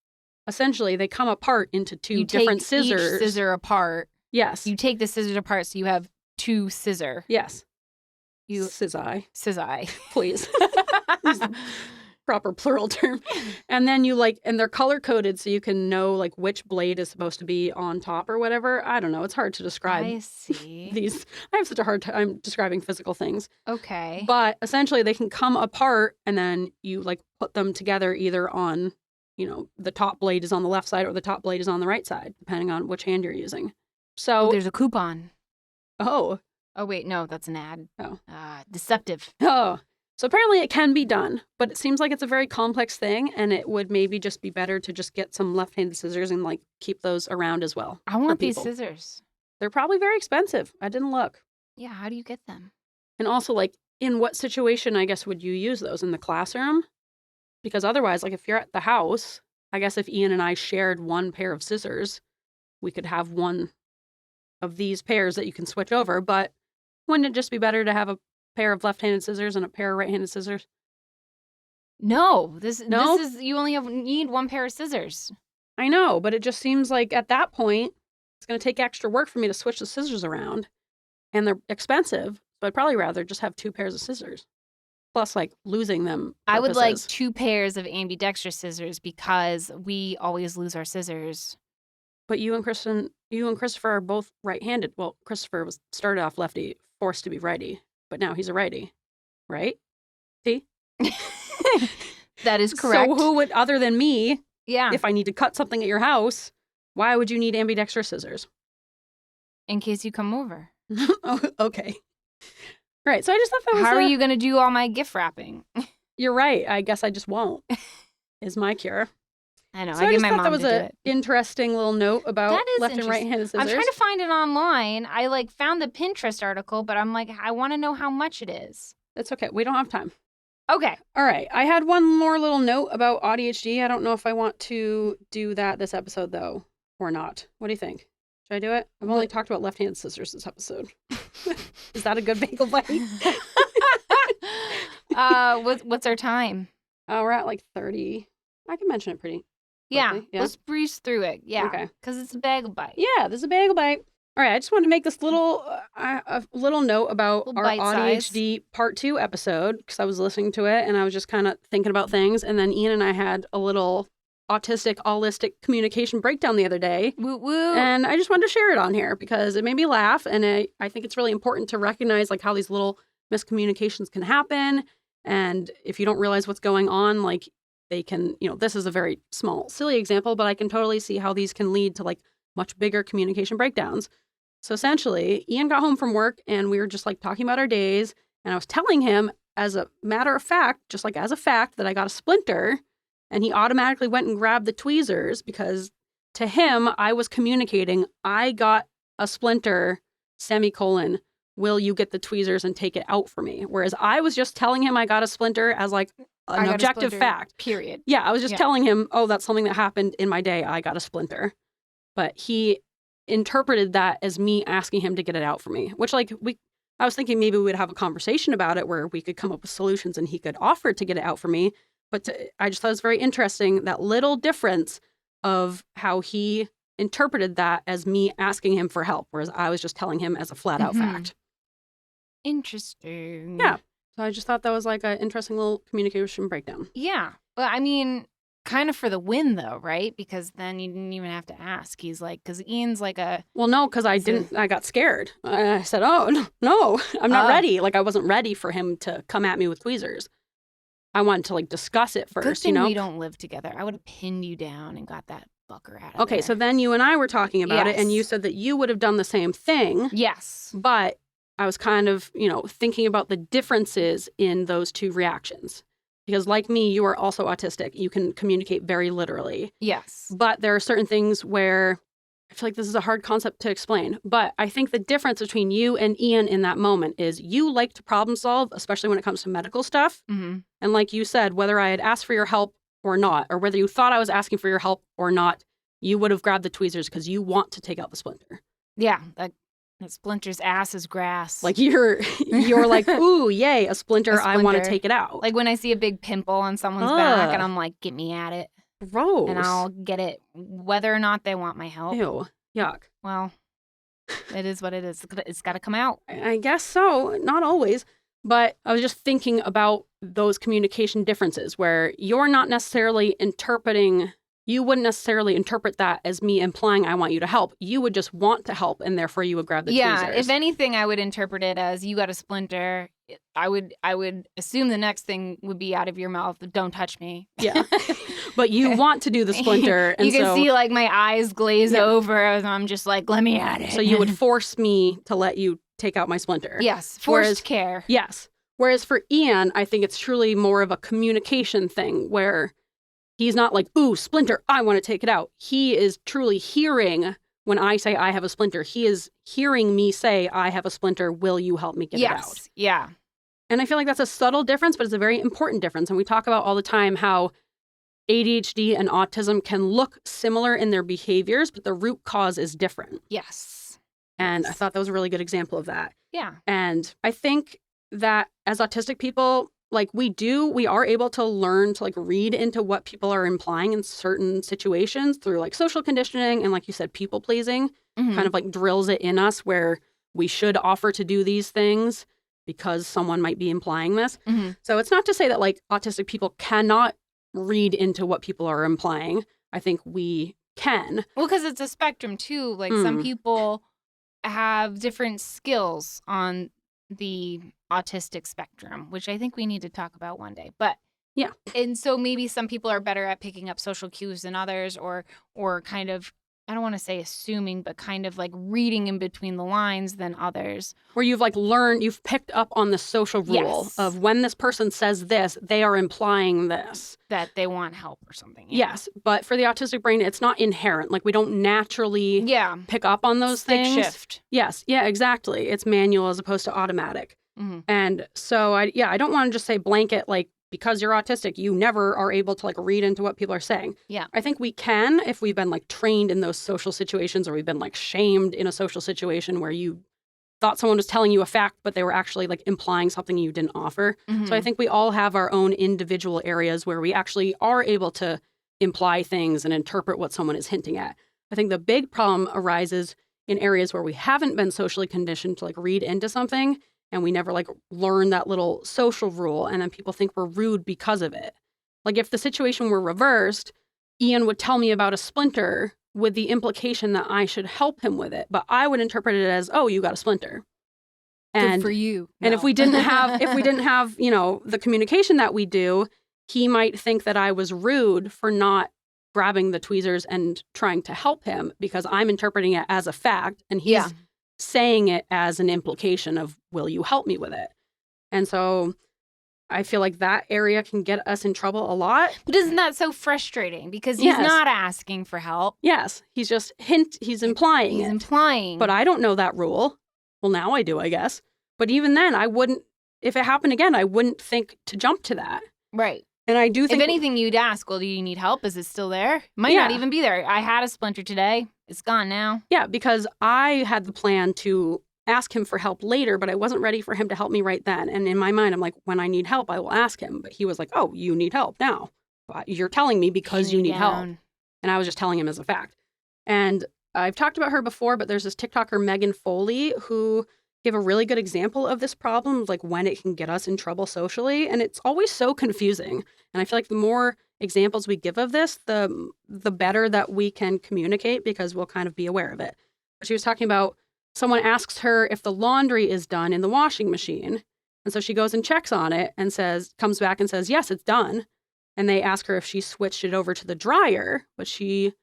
[SPEAKER 1] essentially, they come apart into two different scissors.
[SPEAKER 2] Each scissor apart.
[SPEAKER 1] Yes.
[SPEAKER 2] You take the scissors apart, so you have two scissor.
[SPEAKER 1] Yes. Scissor. Please. Proper plural term. And then and they're color coded so you can know which blade is supposed to be on top or whatever. I don't know. It's hard to describe.
[SPEAKER 2] I see.
[SPEAKER 1] These. I have such a hard time describing physical things.
[SPEAKER 2] Okay.
[SPEAKER 1] But essentially they can come apart and then you put them together either on, the top blade is on the left side or the top blade is on the right side, depending on which hand you're using. So
[SPEAKER 2] there's a coupon.
[SPEAKER 1] Oh,
[SPEAKER 2] wait, no, that's an ad.
[SPEAKER 1] Oh.
[SPEAKER 2] Deceptive.
[SPEAKER 1] Oh. So apparently it can be done, but it seems like it's a very complex thing, and it would maybe just be better to just get some left-handed scissors and keep those around as well.
[SPEAKER 2] I want these scissors.
[SPEAKER 1] They're probably very expensive. I didn't look.
[SPEAKER 2] Yeah, how do you get them?
[SPEAKER 1] And also, in what situation, I guess, would you use those? In the classroom? Because otherwise, if you're at the house, I guess if Ian and I shared one pair of scissors, we could have one of these pairs that you can switch over, but wouldn't it just be better to have a pair of left-handed scissors and a pair of right-handed scissors?
[SPEAKER 2] No, this is you only need one pair of scissors.
[SPEAKER 1] I know, but it just seems like at that point it's going to take extra work for me to switch the scissors around, and they're expensive. So I'd probably rather just have two pairs of scissors, plus losing them.
[SPEAKER 2] I would like two pairs of ambidextrous scissors because we always lose our scissors.
[SPEAKER 1] But you and Christopher are both right-handed. Well, Christopher started off lefty, forced to be righty. But now he's a righty, right? See?
[SPEAKER 2] That is correct.
[SPEAKER 1] So who would, other than me,
[SPEAKER 2] yeah,
[SPEAKER 1] if I need to cut something at your house, why would you need ambidextrous scissors?
[SPEAKER 2] In case you come over.
[SPEAKER 1] Oh, okay. Right, so I just thought that was
[SPEAKER 2] How are you going to do all my gift wrapping?
[SPEAKER 1] You're right. I guess I just won't, is my cure.
[SPEAKER 2] I know.
[SPEAKER 1] So
[SPEAKER 2] I
[SPEAKER 1] just
[SPEAKER 2] get my
[SPEAKER 1] thought
[SPEAKER 2] mom
[SPEAKER 1] that was
[SPEAKER 2] to do
[SPEAKER 1] an
[SPEAKER 2] it.
[SPEAKER 1] interesting little note about left and right-handed scissors.
[SPEAKER 2] I'm trying to find it online. I found the Pinterest article, but I'm I want to know how much it is.
[SPEAKER 1] That's okay. We don't have time.
[SPEAKER 2] Okay.
[SPEAKER 1] All right. I had one more little note about AuDHD. I don't know if I want to do that this episode, though, or not. What do you think? Should I do it? I've only talked about left-handed scissors this episode. Is that a good bagel bite?
[SPEAKER 2] What's our time?
[SPEAKER 1] We're at 30. I can mention it pretty quickly.
[SPEAKER 2] Yeah, let's breeze through it. Yeah,
[SPEAKER 1] okay.
[SPEAKER 2] Because it's a bagel bite.
[SPEAKER 1] Yeah, this is a bagel bite. All right, I just wanted to make this little note about our AuDHD Part 2 episode because I was listening to it and I was just kind of thinking about things. And then Ian and I had a little autistic communication breakdown the other day.
[SPEAKER 2] Woo woo.
[SPEAKER 1] And I just wanted to share it on here because it made me laugh. And I think it's really important to recognize how these little miscommunications can happen. And if you don't realize what's going on, they can, this is a very small, silly example, but I can totally see how these can lead to much bigger communication breakdowns. So essentially, Ian got home from work and we were just talking about our days. And I was telling him as a matter of fact, just as a fact, that I got a splinter. And he automatically went and grabbed the tweezers because to him, I was communicating, I got a splinter, will you get the tweezers and take it out for me? Whereas I was just telling him I got a splinter as like an objective fact.
[SPEAKER 2] Period.
[SPEAKER 1] Yeah, I was just telling him, oh, that's something that happened in my day. I got a splinter. But he interpreted that as me asking him to get it out for me, which I was thinking maybe we would have a conversation about it where we could come up with solutions and he could offer to get it out for me. But I just thought it was very interesting, that little difference of how he interpreted that as me asking him for help, whereas I was just telling him as a flat out fact.
[SPEAKER 2] Interesting.
[SPEAKER 1] Yeah. So I just thought that was like an interesting little communication breakdown.
[SPEAKER 2] Yeah. Well, I mean, kind of for the win though, right? Because then you didn't even have to ask. He's like, because Ian's like a...
[SPEAKER 1] Well, no, because I got scared. I said, oh, no, I'm not ready. Like I wasn't ready for him to come at me with tweezers. I wanted to like discuss it first,
[SPEAKER 2] Good thing we don't live together. I would have pinned you down and got that fucker out of there.
[SPEAKER 1] Okay, so then you and I were talking about it, and you said that you would have done the same thing.
[SPEAKER 2] Yes.
[SPEAKER 1] But I was kind of, thinking about the differences in those two reactions. Because like me, you are also autistic. You can communicate very literally.
[SPEAKER 2] Yes.
[SPEAKER 1] But there are certain things where I feel like this is a hard concept to explain. But I think the difference between you and Ian in that moment is you like to problem solve, especially when it comes to medical stuff.
[SPEAKER 2] Mm-hmm.
[SPEAKER 1] And like you said, whether I had asked for your help or not, or whether you thought I was asking for your help or not, you would have grabbed the tweezers because you want to take out the splinter.
[SPEAKER 2] Yeah, that splinter's ass is grass.
[SPEAKER 1] Like you're like, ooh, yay, a splinter. I want to take it out.
[SPEAKER 2] Like when I see a big pimple on someone's back and I'm like, get me at it.
[SPEAKER 1] Gross.
[SPEAKER 2] And I'll get it whether or not they want my help.
[SPEAKER 1] Ew, yuck.
[SPEAKER 2] Well, it is what it is. It's got to come out.
[SPEAKER 1] I guess so. Not always. But I was just thinking about those communication differences where you're not necessarily you wouldn't necessarily interpret that as me implying I want you to help. You would just want to help, and therefore you would grab the tweezers.
[SPEAKER 2] Yeah, if anything, I would interpret it as you got a splinter. I would assume the next thing would be out of your mouth, don't touch me.
[SPEAKER 1] Yeah. But you want to do the splinter. And
[SPEAKER 2] you can see like my eyes glaze over as I'm just like, let me at it.
[SPEAKER 1] So you would force me to let you take out my splinter.
[SPEAKER 2] Yes, forced care.
[SPEAKER 1] Yes. Whereas for Ian, I think it's truly more of a communication thing where he's not like, ooh, splinter, I want to take it out. He is truly hearing when I say I have a splinter. He is hearing me say I have a splinter. Will you help me get it out?
[SPEAKER 2] Yes, yeah.
[SPEAKER 1] And I feel like that's a subtle difference, but it's a very important difference. And we talk about all the time how ADHD and autism can look similar in their behaviors, but the root cause is different.
[SPEAKER 2] Yes.
[SPEAKER 1] And I thought that was a really good example of that.
[SPEAKER 2] Yeah.
[SPEAKER 1] And I think that as autistic people, like we are able to learn to like read into what people are implying in certain situations through like social conditioning and like you said, people pleasing kind of like drills it in us where we should offer to do these things because someone might be implying this.
[SPEAKER 2] Mm-hmm.
[SPEAKER 1] So it's not to say that like autistic people cannot read into what people are implying. I think we can.
[SPEAKER 2] Well, because it's a spectrum too. Like some people have different skills on the autistic spectrum, which I think we need to talk about one day. But
[SPEAKER 1] yeah.
[SPEAKER 2] And so maybe some people are better at picking up social cues than others or kind of, I don't want to say assuming, but kind of like reading in between the lines than others.
[SPEAKER 1] Where you've like learned, you've picked up on the social rule of when this person says this, they are implying this.
[SPEAKER 2] That they want help or something. Yeah.
[SPEAKER 1] Yes, but for the autistic brain, it's not inherent. Like we don't naturally pick up on those things.
[SPEAKER 2] Shift.
[SPEAKER 1] Yes, yeah, exactly. It's manual as opposed to automatic.
[SPEAKER 2] Mm-hmm.
[SPEAKER 1] And so I don't want to just say blanket like because you're autistic, you never are able to like read into what people are saying.
[SPEAKER 2] Yeah.
[SPEAKER 1] I think we can if we've been like trained in those social situations or we've been like shamed in a social situation where you thought someone was telling you a fact, but they were actually like implying something you didn't offer.
[SPEAKER 2] Mm-hmm.
[SPEAKER 1] So I think we all have our own individual areas where we actually are able to imply things and interpret what someone is hinting at. I think the big problem arises in areas where we haven't been socially conditioned to like read into something and we never like learn that little social rule and then people think we're rude because of it. Like if the situation were reversed, Ian would tell me about a splinter with the implication that I should help him with it, but I would interpret it as, oh, you got a splinter. And
[SPEAKER 2] good for you.
[SPEAKER 1] And if we didn't have the communication that we do, he might think that I was rude for not grabbing the tweezers and trying to help him because I'm interpreting it as a fact and he's saying it as an implication of, will you help me with it? And so I feel like that area can get us in trouble a lot.
[SPEAKER 2] But isn't that so frustrating? Because he's not asking for help.
[SPEAKER 1] Yes. He's just he's implying
[SPEAKER 2] He's implying.
[SPEAKER 1] But I don't know that rule. Well, now I do, I guess. But even then, I wouldn't, if it happened again, I wouldn't think to jump to that.
[SPEAKER 2] Right.
[SPEAKER 1] And I do think...
[SPEAKER 2] If anything, you'd ask, well, do you need help? Is it still there? Might not even be there. I had a splinter today. It's gone now.
[SPEAKER 1] Yeah, because I had the plan to ask him for help later, but I wasn't ready for him to help me right then. And in my mind, I'm like, when I need help, I will ask him. But he was like, oh, you need help now. You're telling me because you need help. And I was just telling him as a fact. And I've talked about her before, but there's this TikToker, Megan Foley, who gave a really good example of this problem, like when it can get us in trouble socially. And it's always so confusing. And I feel like the more examples we give of this, the better that we can communicate, because we'll kind of be aware of it. But she was talking about someone asks her if the laundry is done in the washing machine. And so she goes and checks on it and comes back and says, yes, it's done. And they ask her if she switched it over to the dryer, but she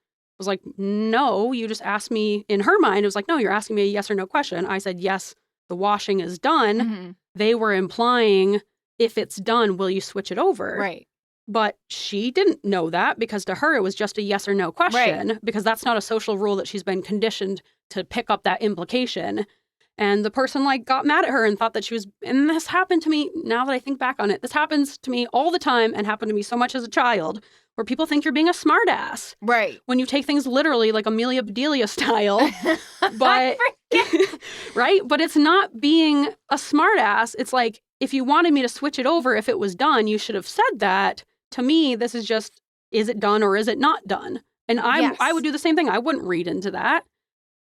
[SPEAKER 1] was like, no, you just asked me. In her mind, it was like, no, you're asking me a yes or no question. I said, yes, the washing is done.
[SPEAKER 2] Mm-hmm.
[SPEAKER 1] They were implying, if it's done, will you switch it over?
[SPEAKER 2] Right.
[SPEAKER 1] But she didn't know that, because to her, it was just a yes or no question, because that's not a social rule that she's been conditioned to pick up that implication. And the person got mad at her and thought that she was, and this happened to me, now that I think back on it, this happens to me all the time and happened to me so much as a child, where people think you're being a smartass.
[SPEAKER 2] Right.
[SPEAKER 1] When you take things literally, like Amelia Bedelia style. But, right? But it's not being a smartass. It's like, if you wanted me to switch it over, if it was done, you should have said that. To me, this is just, is it done or is it not done? And I would do the same thing. I wouldn't read into that.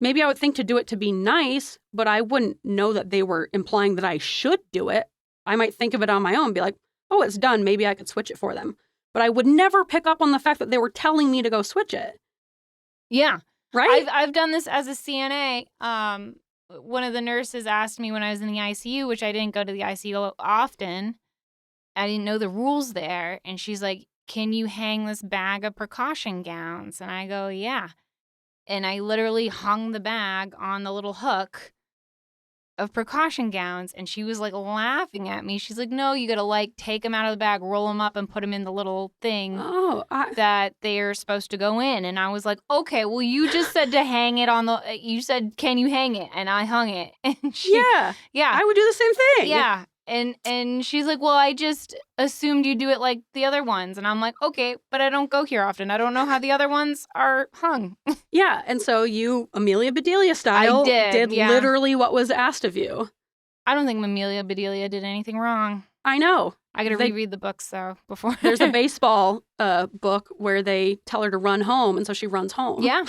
[SPEAKER 1] Maybe I would think to do it to be nice, but I wouldn't know that they were implying that I should do it. I might think of it on my own, be like, oh, it's done. Maybe I could switch it for them. But I would never pick up on the fact that they were telling me to go switch it.
[SPEAKER 2] Yeah.
[SPEAKER 1] Right?
[SPEAKER 2] I've done this as a CNA. One of the nurses asked me when I was in the ICU, which I didn't go to the ICU often. I didn't know the rules there. And she's like, can you hang this bag of precaution gowns? And I go, yeah. And I literally hung the bag on the little hook of precaution gowns. And she was laughing at me. She's like, no, you got to take them out of the bag, roll them up and put them in the little thing that they're supposed to go in. And I was like, okay, well, you just said to hang it on you said, can you hang it? And I hung it. And
[SPEAKER 1] yeah. I would do the same thing.
[SPEAKER 2] Yeah. And she's like, well, I just assumed you do it like the other ones. And I'm like, okay, but I don't go here often. I don't know how the other ones are hung.
[SPEAKER 1] Yeah. And so you, Amelia Bedelia style, did literally what was asked of you.
[SPEAKER 2] I don't think Amelia Bedelia did anything wrong.
[SPEAKER 1] I know.
[SPEAKER 2] I got to reread the books, though, before.
[SPEAKER 1] There's a baseball book where they tell her to run home, and so she runs home.
[SPEAKER 2] Yeah.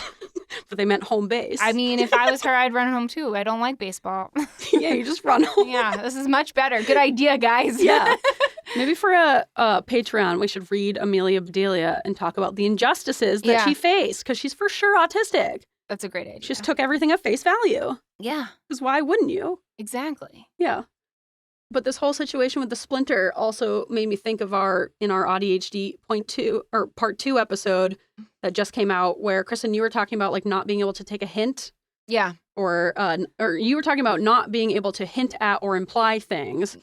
[SPEAKER 1] But they meant home base.
[SPEAKER 2] I mean, if I was her, I'd run home, too. I don't like baseball.
[SPEAKER 1] Yeah, you just run home.
[SPEAKER 2] Yeah, this is much better. Good idea, guys.
[SPEAKER 1] Yeah. Maybe for a Patreon, we should read Amelia Bedelia and talk about the injustices that she faced, because she's for sure autistic.
[SPEAKER 2] That's a great idea.
[SPEAKER 1] She just took everything at face value.
[SPEAKER 2] Yeah.
[SPEAKER 1] Because why wouldn't you?
[SPEAKER 2] Exactly.
[SPEAKER 1] Yeah. But this whole situation with the splinter also made me think of our AuDHD part 2 episode that just came out, where Kristen, you were talking about not being able to take a hint.
[SPEAKER 2] Yeah.
[SPEAKER 1] Or you were talking about not being able to hint at or imply things.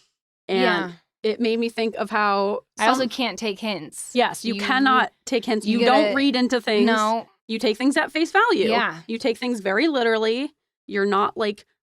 [SPEAKER 1] And it made me think of how
[SPEAKER 2] I also can't take hints.
[SPEAKER 1] Yes, you cannot take hints. You don't read into things.
[SPEAKER 2] No.
[SPEAKER 1] You take things at face value.
[SPEAKER 2] Yeah.
[SPEAKER 1] You take things very literally. You're not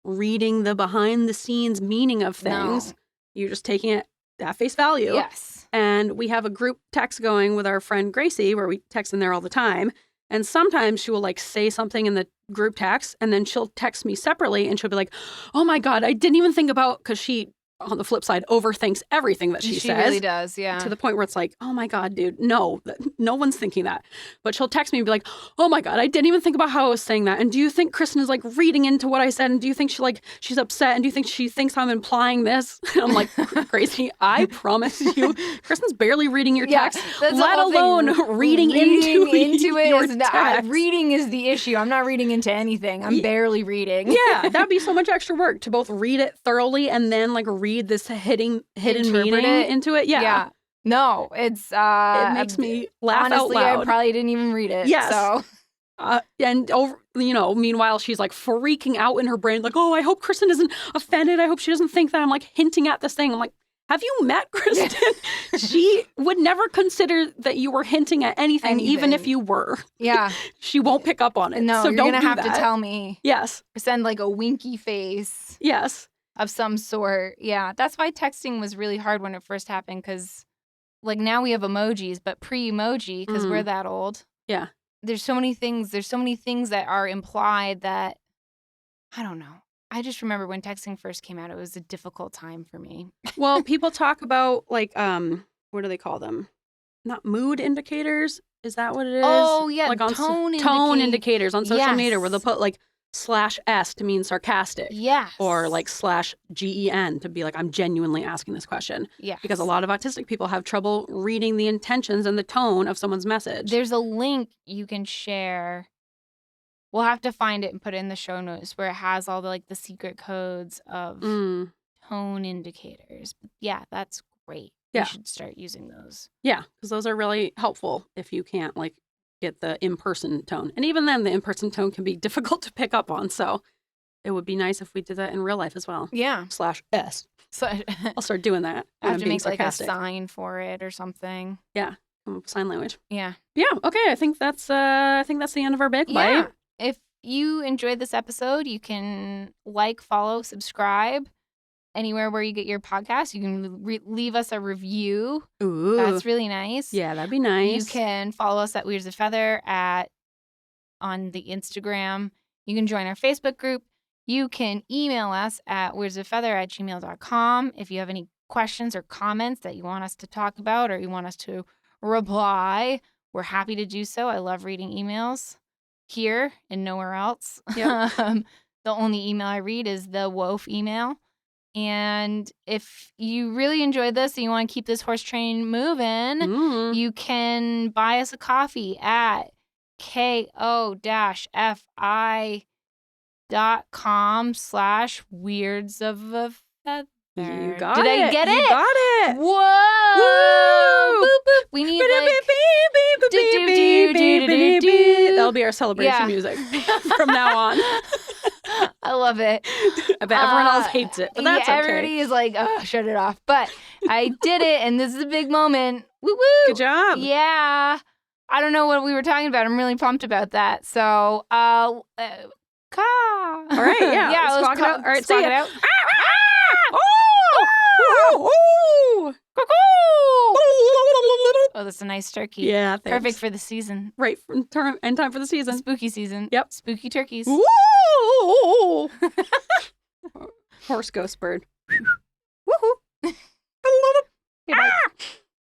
[SPEAKER 1] reading the behind the scenes meaning of things. No. You're just taking it at face value.
[SPEAKER 2] Yes.
[SPEAKER 1] And we have a group text going with our friend Gracie, where we text in there all the time. And sometimes she will say something in the group text, and then she'll text me separately, and she'll be like, oh my God, I didn't even think about, because she, on the flip side, overthinks everything that she says. She
[SPEAKER 2] really does, yeah.
[SPEAKER 1] To the point where it's like, oh my God, dude, no one's thinking that. But she'll text me and be like, oh my God, I didn't even think about how I was saying that. And do you think Kristen is reading into what I said? And do you think she's upset? And do you think she thinks I'm implying this? And I'm like, Gracie, I promise you, Kristen's barely reading your text, let alone reading into it. Text.
[SPEAKER 2] Reading is the issue. I'm not reading into anything. I'm barely reading.
[SPEAKER 1] Yeah, that'd be so much extra work to both read it thoroughly and then read this hidden meaning into it. Yeah.
[SPEAKER 2] No, it's
[SPEAKER 1] it makes me laugh
[SPEAKER 2] honestly,
[SPEAKER 1] out loud.
[SPEAKER 2] I probably didn't even read it.
[SPEAKER 1] Yes.
[SPEAKER 2] So
[SPEAKER 1] and over, meanwhile she's freaking out in her brain, oh, I hope Kristen isn't offended. I hope she doesn't think that I'm hinting at this thing. I'm like, have you met Kristen? She would never consider that you were hinting at anything. Even if you were.
[SPEAKER 2] Yeah.
[SPEAKER 1] She won't pick up on it.
[SPEAKER 2] No,
[SPEAKER 1] so
[SPEAKER 2] you're
[SPEAKER 1] don't
[SPEAKER 2] gonna
[SPEAKER 1] do
[SPEAKER 2] have
[SPEAKER 1] that.
[SPEAKER 2] to tell me.
[SPEAKER 1] Yes.
[SPEAKER 2] Send a winky face.
[SPEAKER 1] Yes.
[SPEAKER 2] of some sort. Yeah, that's why texting was really hard when it first happened, because like now we have emojis, but pre-emoji, because we're that old.
[SPEAKER 1] Yeah.
[SPEAKER 2] There's so many things that are implied that, I don't know. I just remember when texting first came out, it was a difficult time for me.
[SPEAKER 1] Well, people talk about like what do they call them? Not mood indicators. Is that what it is?
[SPEAKER 2] Oh, yeah,
[SPEAKER 1] like on
[SPEAKER 2] tone
[SPEAKER 1] indicators on social media, where they'll
[SPEAKER 2] Yes.
[SPEAKER 1] put like /S to mean sarcastic,
[SPEAKER 2] Yes.
[SPEAKER 1] or like /GEN to be like, I'm genuinely asking this question.
[SPEAKER 2] Yes.
[SPEAKER 1] Because a lot of autistic people have trouble reading the intentions and the tone of someone's message.
[SPEAKER 2] There's a link you can share. We'll have to find it and put it in the show notes, where it has all the like the secret codes of tone indicators. Yeah, that's great.
[SPEAKER 1] Yeah.
[SPEAKER 2] You should start using those.
[SPEAKER 1] Yeah, because those are really helpful if you can't like get the in-person tone. And even then, the in-person tone can be difficult to pick up on. So it would be nice if we did that in real life as well.
[SPEAKER 2] Yeah.
[SPEAKER 1] /S.
[SPEAKER 2] So
[SPEAKER 1] I'll start doing that.
[SPEAKER 2] I have to make
[SPEAKER 1] sarcastic.
[SPEAKER 2] like a sign for it or something.
[SPEAKER 1] Yeah, sign language.
[SPEAKER 2] Yeah.
[SPEAKER 1] Yeah. Okay. I think that's the end of our Bagel Bite.
[SPEAKER 2] If you enjoyed this episode, you can like, follow, subscribe anywhere where you get your podcast. You can leave us a review.
[SPEAKER 1] Ooh,
[SPEAKER 2] That's really nice.
[SPEAKER 1] Yeah, that'd be nice.
[SPEAKER 2] You can follow us at Weird as a Feather on the Instagram. You can join our Facebook group. You can email us at weirdsafeather@gmail.com if you have any questions or comments that you want us to talk about or you want us to reply. We're happy to do so. I love reading emails here and nowhere else.
[SPEAKER 1] Yep.
[SPEAKER 2] The only email I read is the WOF email. And if you really enjoyed this and you want to keep this horse train moving, you can buy us a coffee at ko-fi.com/weirds-of-a-feather.
[SPEAKER 1] You got
[SPEAKER 2] Did
[SPEAKER 1] it.
[SPEAKER 2] I get it?
[SPEAKER 1] You got it.
[SPEAKER 2] Whoa!
[SPEAKER 1] Woo!
[SPEAKER 2] Boop, boop. We need like...
[SPEAKER 1] That'll be our celebration music from now on.
[SPEAKER 2] I love it.
[SPEAKER 1] I bet everyone else hates it, but that's okay.
[SPEAKER 2] Everybody is like, oh, shut it off. But I did it, and this is a big moment. Woo woo!
[SPEAKER 1] Good job.
[SPEAKER 2] Yeah. I don't know what we were talking about. I'm really pumped about that. So,
[SPEAKER 1] All right, yeah.
[SPEAKER 2] yeah,
[SPEAKER 1] let's talk it out. All right,
[SPEAKER 2] let's talk
[SPEAKER 1] see
[SPEAKER 2] it
[SPEAKER 1] ya.
[SPEAKER 2] out. Oh, that's a nice turkey.
[SPEAKER 1] Yeah, thanks.
[SPEAKER 2] Perfect for the season.
[SPEAKER 1] Right, end time for the season.
[SPEAKER 2] Spooky season.
[SPEAKER 1] Yep.
[SPEAKER 2] Spooky turkeys.
[SPEAKER 1] Woo! Horse ghost bird.